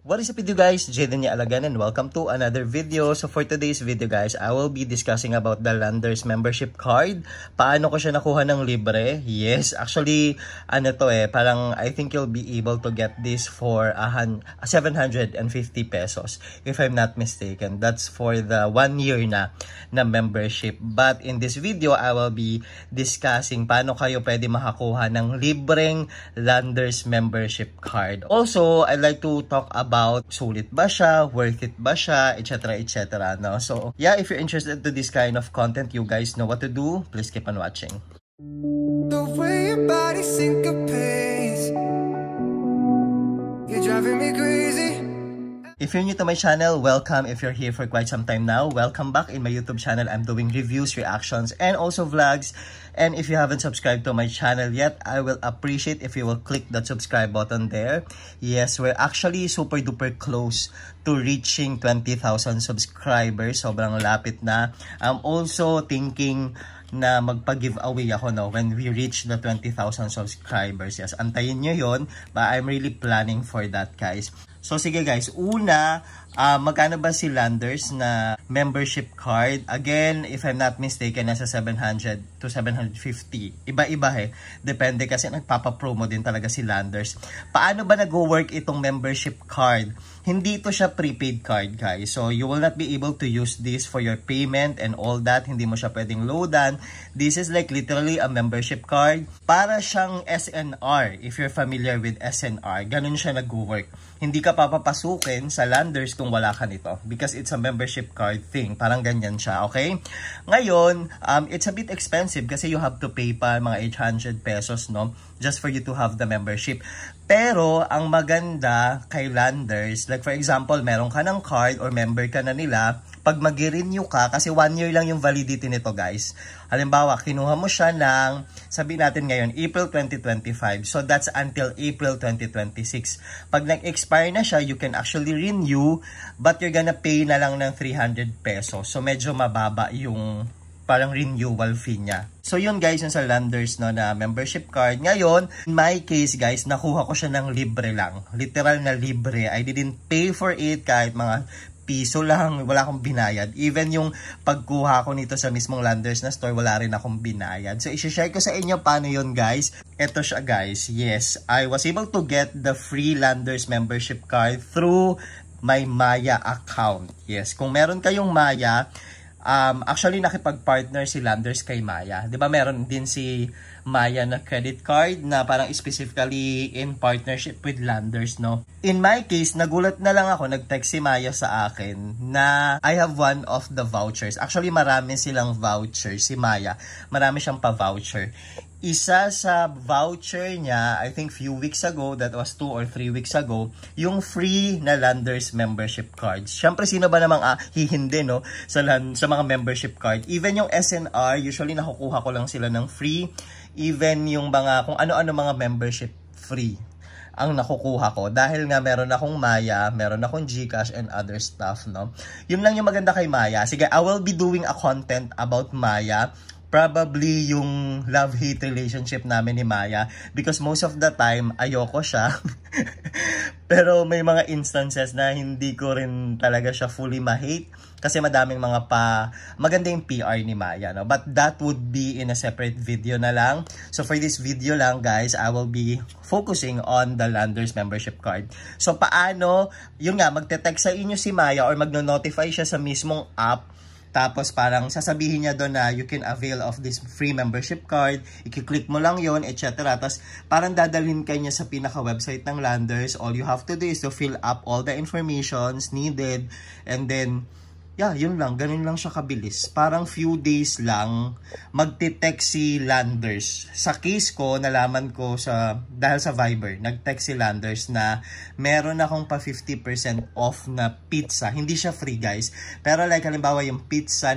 What is up with you guys? Jaden Alagan and welcome to another video. So for today's video guys, I will be discussing about the Landers membership card. Paano ko siya nakuha ng libre? Yes, actually, parang I think you'll be able to get this for 750 pesos if I'm not mistaken. That's for the 1 year na membership. But in this video, I will be discussing paano kayo pwede makakuha ng libreng Landers membership card. Also, I'd like to talk about sulit ba siya, worth it ba siya, etc. etc. No? So, yeah, if you're interested to this kind of content, you guys know what to do. Please keep on watching. The way your body syncopates, you're driving me crazy. If you're new to my channel, welcome. If you're here for quite some time now, welcome back. In my YouTube channel, I'm doing reviews, reactions, and also vlogs. And if you haven't subscribed to my channel yet, I will appreciate if you will click that subscribe button there. Yes, we're actually super duper close to reaching 20,000 subscribers. Sobrang lapit na. I'm also thinking na magpa-giveaway ako when we reach the 20,000 subscribers. Yes, antayin nyo yun. But I'm really planning for that, guys. So sige guys, una, magkano ba si Landers na membership card? Again, if I'm not mistaken, nasa 700 to 750. Iba-iba Depende kasi nagpapapromo din talaga si Landers. Paano ba nag-work itong membership card? Hindi ito siya prepaid card, guys. So you will not be able to use this for your payment and all that. Hindi mo siya pwedeng loadan. This is like literally a membership card. Para siyang SNR, if you're familiar with SNR. Ganun siya nag-work. Hindi ka papapasukin sa Landers kung wala ka nito because it's a membership card thing. Parang ganyan siya, okay? Ngayon, it's a bit expensive kasi you have to pay pa mga 800 pesos, no? Just for you to have the membership. Pero, ang maganda kay Landers, like for example, meron ka ng card or member ka na nila, pag mag-renew ka, kasi 1 year lang yung validity nito, guys. Halimbawa, kinuha mo siya ng, sabihin natin ngayon, April 2025. So, that's until April 2026. Pag nag-expire na siya, you can actually renew, but you're gonna pay na lang ng 300 pesos. So, medyo mababa yung parang renewal fee niya. So yun guys, yung sa Landers na membership card. Ngayon, in my case guys, nakuha ko siya ng libre lang. Literal na libre. I didn't pay for it kahit mga piso lang. Wala akong binayad. Even yung pagkuha ko nito sa mismong Landers na store, wala rin akong binayad. So isi-share ko sa inyo paano yun guys. Ito siya guys. Yes, I was able to get the free Landers membership card through my Maya account. Yes, kung meron kayong Maya, actually nakipag-partner si Landers kay Maya. 'Di ba meron din si Maya na credit card na parang specifically in partnership with Landers, no? In my case, nagulat na lang ako, nag-text si Maya sa akin na I have one of the vouchers. Actually, marami silang voucher si Maya. Marami siyang pa-voucher. Isa sa voucher niya, I think few weeks ago, that was 2 or 3 weeks ago, yung free na Landers membership cards. Siyempre, sino ba namang hihindi, no? Sa mga membership card. Even yung SNR, usually nakukuha ko lang sila ng free. Even yung mga, kung ano-ano mga membership free ang nakukuha ko. Dahil nga meron akong Maya, meron akong GCash and other stuff, no? Yun lang yung maganda kay Maya. Sige, I will be doing a content about Maya. Probably yung love-hate relationship namin ni Maya because most of the time ayoko siya. Pero may mga instances na hindi ko rin talaga siya fully ma-hate kasi madaming maganda yung PR ni Maya, no? But that would be in a separate video na lang. So for this video lang guys, I will be focusing on the Landers membership card. So paano, yun nga, magte-text sa inyo si Maya or magno-notify siya sa mismong app. Tapos parang sasabihin niya doon na you can avail of this free membership card. I-click mo lang yon, etc. Tapos parang dadalhin ka niya sa pinaka-website ng Landers. All you have to do is to fill up all the informations needed. And then, yeah, yun lang. Ganun lang siya kabilis. Parang few days lang magte-text si Landers. Sa case ko, nalaman ko dahil sa Viber, nag-text si Landers na meron akong pa 50% off na pizza. Hindi siya free guys. Pero like halimbawa yung pizza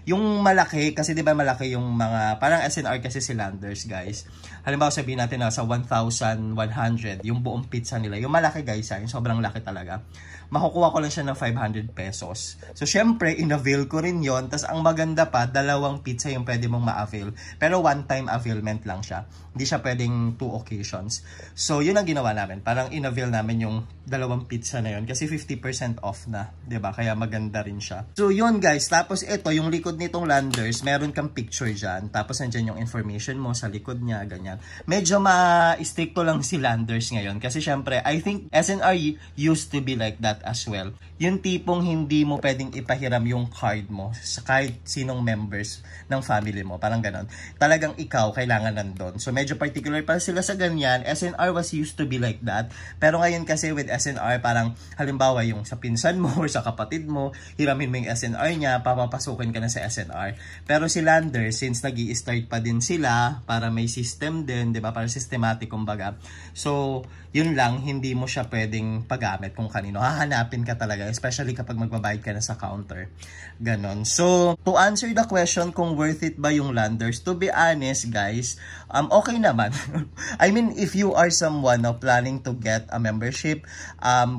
yung malaki, kasi di ba malaki yung mga, parang SNR kasi si Landers guys. halimbawa sabihin natin na sa 1,100 yung buong pizza nila, yung malaki guys, yung sobrang laki talaga, makukuha ko lang siya ng 500 pesos. So syempre in-avail ko rin yon. Tas ang maganda pa, dalawang pizza yung pwede mong ma-avail, pero one time availment lang siya, hindi siya pwedeng 2 occasions. So yun ang ginawa namin, parang in-avail namin yung dalawang pizza na yun kasi 50% off na, 'di ba? Kaya maganda rin siya. So yun guys, tapos ito yung likod nitong Landers, meron kang picture dyan, tapos nandiyan yung information mo sa likod niya, ganyan. Medyo ma-stricto lang si Landers ngayon kasi syempre I think SNR used to be like that as well. Yung tipong hindi mo pwedeng ipahiram yung card mo sa kahit sinong members ng family mo, parang ganon. Talagang ikaw kailangan nandun. So medyo particular pa sila sa ganyan. SNR was used to be like that, pero ngayon kasi with SNR, parang halimbawa yung sa pinsan mo or sa kapatid mo, hiramin mo yung SNR niya, papapasukin ka na sa SNR. Pero si Landers, since nag-i-start pa din sila, para may system din, 'di ba? Para systematic kumbaga. So yun lang, hindi mo siya pwedeng paggamit kung kanino. Hahanapin ka talaga, especially kapag magbabayad ka na sa counter. Ganon. So, to answer the question kung worth it ba yung Landers, to be honest guys, okay naman. I mean, if you are someone now planning to get a membership,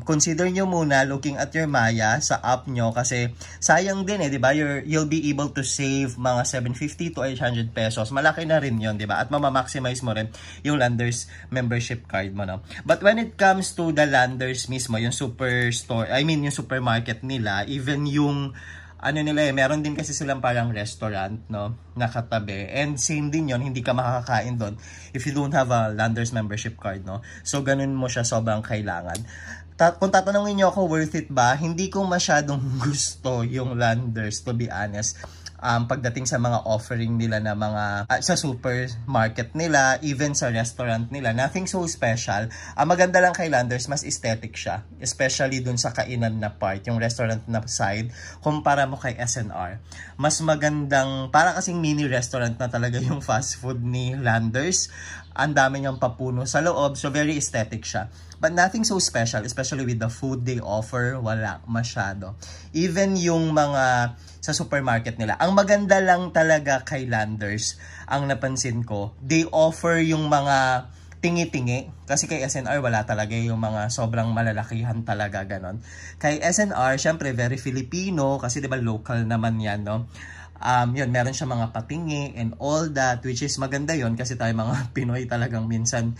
consider nyo muna looking at your Maya sa app nyo kasi sayang din di ba? You'll be able to save mga 750 to 800 pesos. Malaki na rin yun, di ba? At mamamaximize mo rin yung Landers membership card mo, no? But when it comes to the Landers mismo, yung superstore, I mean yung supermarket nila, even yung ano nila meron din kasi silang parang restaurant, no, nakatabi. And same din yon, hindi ka makakakain doon if you don't have a Landers membership card, no. So ganun mo siya sobrang kailangan. Kung tatanungin niyo ako worth it ba, hindi ko masyadong gusto yung Landers, to be honest. Pagdating sa mga offering nila na mga sa supermarket nila, even sa restaurant nila, nothing so special. Maganda lang kay Landers, mas aesthetic siya, especially dun sa kainan na part, yung restaurant na side, kumpara mo kay SNR. Mas magandang, para kasing mini restaurant na talaga yung fast food ni Landers. Ang dami niyang papuno sa loob, so very aesthetic siya. But nothing so special, especially with the food they offer, wala masyado. Even yung mga sa supermarket nila, ang maganda lang talaga kay Landers, ang napansin ko, they offer yung mga tingi-tingi. Kasi kay SNR, wala talaga yung mga sobrang malalakihan talaga, ganon. Kay SNR, syempre, very Filipino, kasi diba local naman yan, no? Yun, meron siya mga patingi and all that, which is maganda yun kasi tayo mga Pinoy talagang minsan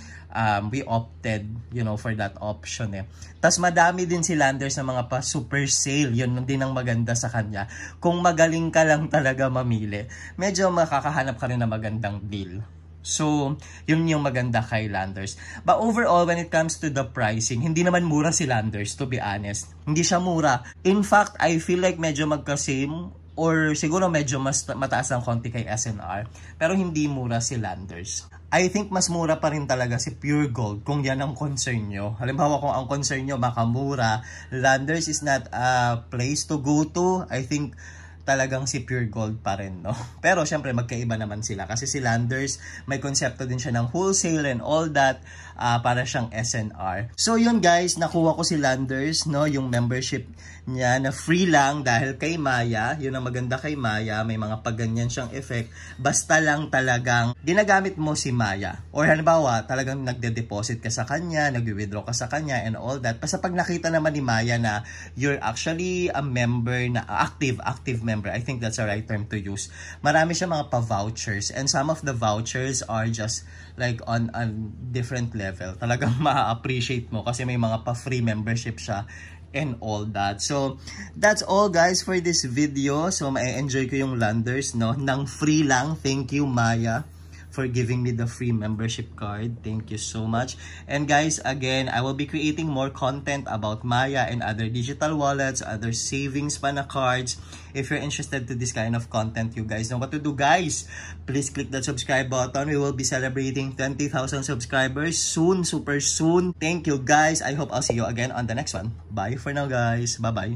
we opted, you know, for that option Tas madami din si Landers na mga pa super sale, yun din ang maganda sa kanya. Kung magaling ka lang talaga mamili, medyo makakahanap ka rin na magandang deal. So, yun yung maganda kay Landers. But overall, when it comes to the pricing, hindi naman mura si Landers, to be honest. Hindi siya mura. In fact, I feel like medyo magka-same or siguro medyo mas mataas ng konti kay SNR, pero hindi mura si Landers. I think mas mura pa rin talaga si Pure Gold kung yan ang concern nyo. Halimbawa kung ang concern nyo makamura, Landers is not a place to go to. I think talagang si Pure Gold pa rin, no? Pero syempre magkaiba naman sila kasi si Landers may konsepto din siya ng wholesale and all that, para siyang SNR. So yun guys, nakuha ko si Landers, no, yung membership niya na free lang dahil kay Maya. Yun ang maganda kay Maya, may mga pagganyan siyang effect, basta lang talagang ginagamit mo si Maya. Or halimbawa, talagang nagde-deposit ka sa kanya, nagwi-withdraw ka sa kanya and all that. Basta pag nakita naman ni Maya na you're actually a member na active member, I think that's the right term to use. Marami siya mga pa-vouchers and some of the vouchers are just like on a different level. Talagang ma-appreciate mo kasi may mga pa-free membership siya and all that. So, that's all guys for this video. So, ma-enjoy ko yung Landers, no? Nang free lang. Thank you, Maya, for giving me the free membership card. Thank you so much. And guys, again, I will be creating more content about Maya and other digital wallets, other savings pa na cards. If you're interested to this kind of content, you guys know what to do, guys. Please click that subscribe button. We will be celebrating 20,000 subscribers soon, super soon. Thank you, guys. I hope I'll see you again on the next one. Bye for now, guys. Bye-bye.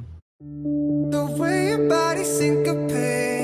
The way your body syncopates.